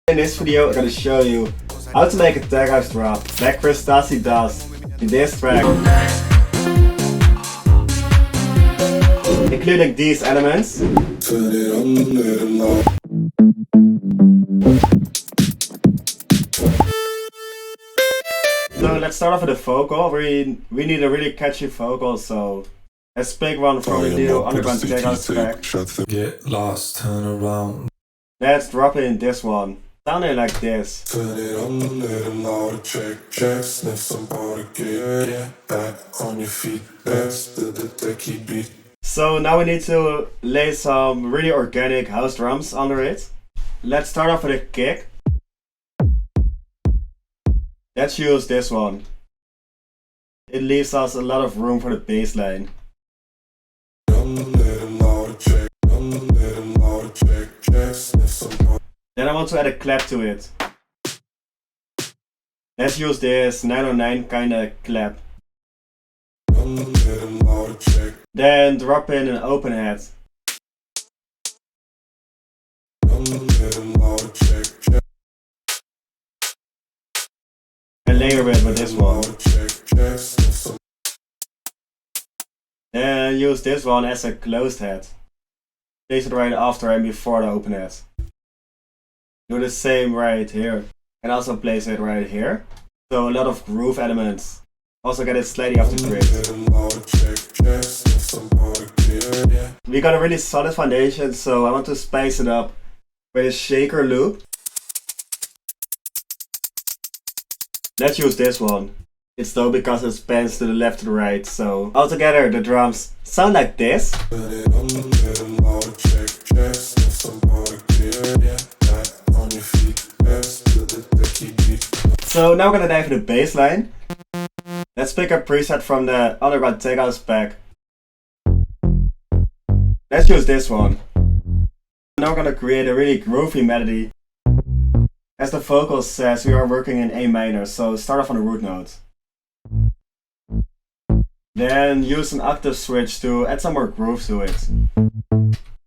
In this video I'm gonna show you how to make a tech house drop like Chris Stussy does in this track, including these elements. So let's start off with a vocal. We need a really catchy vocal, so let's pick one from the new underground tech house track. Get lost, turn around. Let's drop in this one. Sounding like this. Turn it on, let them know to check, sniff some powder, get back on your feet, that's the key beat. So now we need to lay some really organic house drums under it. Let's start off with a kick. Let's use this one. It leaves us a lot of room for the bass line. Then I want to add a clap to it. Let's use this 909 kinda clap. Then drop in an open head. And layer it with this one. Then use this one as a closed head. Place it right after and before the open head. Do the same right here. And also place it right here. So a lot of groove elements. Also get it slightly off the grid. We got a really solid foundation, so I want to spice it up with a shaker loop. Let's use this one. It's dope because it spans to the left to the right, so altogether the drums sound like this. So now we're gonna dive into the bass line. Let's pick a preset from the underground tech house pack. Let's use this one. Now we're gonna create a really groovy melody. As the vocal says, we are working in A minor, so start off on the root note. Then use an octave switch to add some more groove to it.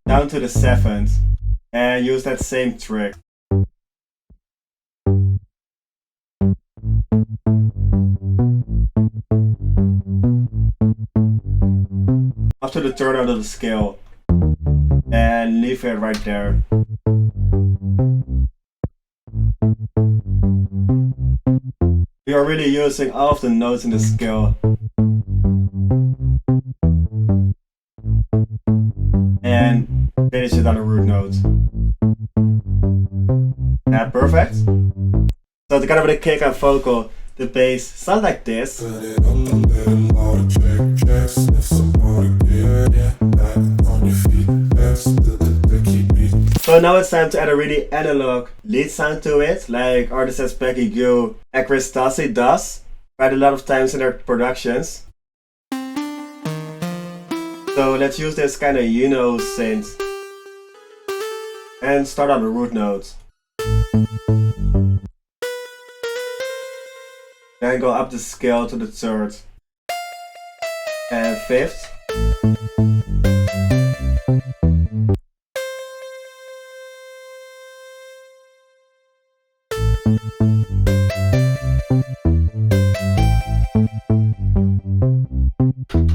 Down to the 7th. And use that same trick. Up to the 3rd of the scale. And leave it right there. We are really using all of the notes in the scale. And finish it on the root note. Yeah, perfect. So together with the kick and vocal, the bass sounds like this. So now it's time to add a really analog lead sound to it, like artists as Peggy Gou and Chris Stussy does quite a lot of times in their productions. So let's use this kind of synth and start on the root note. Then go up the scale to the 3rd and 5th.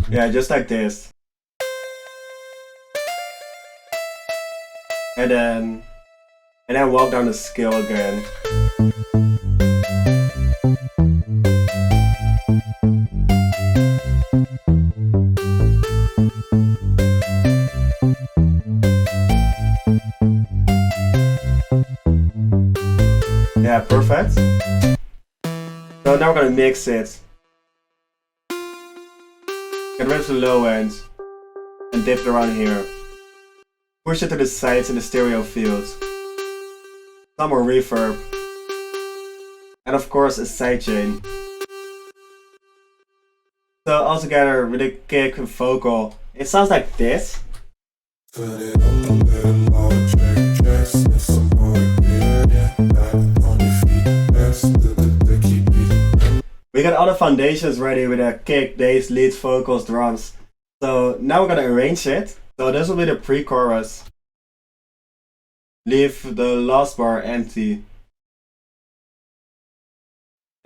Yeah, just like this. And then walk down the scale again. Yeah, perfect. So now we're gonna mix it. Get rid of the low end and dip it around here. Push it to the sides in the stereo field. Some more reverb. And of course a sidechain. So altogether with a kick and vocal, it sounds like this. We got all the foundations ready with a kick, bass, lead, vocals, drums. So now we're gonna arrange it. So this will be the pre-chorus. Leave the last bar empty.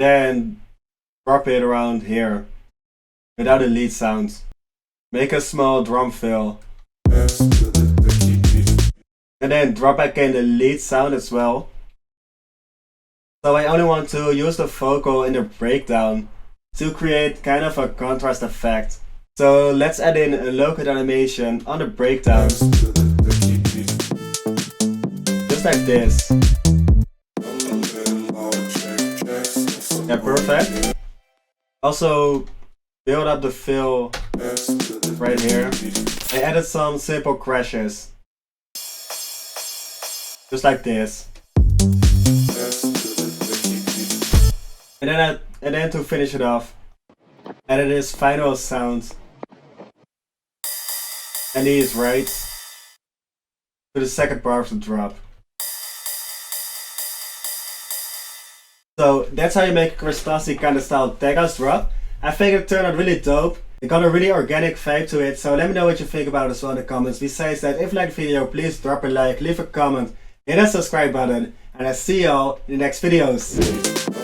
Then drop it around here without a lead sound. Make a small drum fill. And then drop back in the lead sound as well. So I only want to use the vocal in the breakdown to create kind of a contrast effect. So let's add in a low-cut animation on the breakdown. Just like this. Yeah, perfect. Also build up the fill right here. I added some simple crashes. Just like this. And then to finish it off, added this final sound. And these right to the second part of the drop. So that's how you make a Chris Stussy kind of style tag house drop. I think it turned out really dope. It got a really organic vibe to it, so let me know what you think about it as well in the comments. Besides that, if you like the video, please drop a like, leave a comment, hit that subscribe button, and I'll see y'all in the next videos.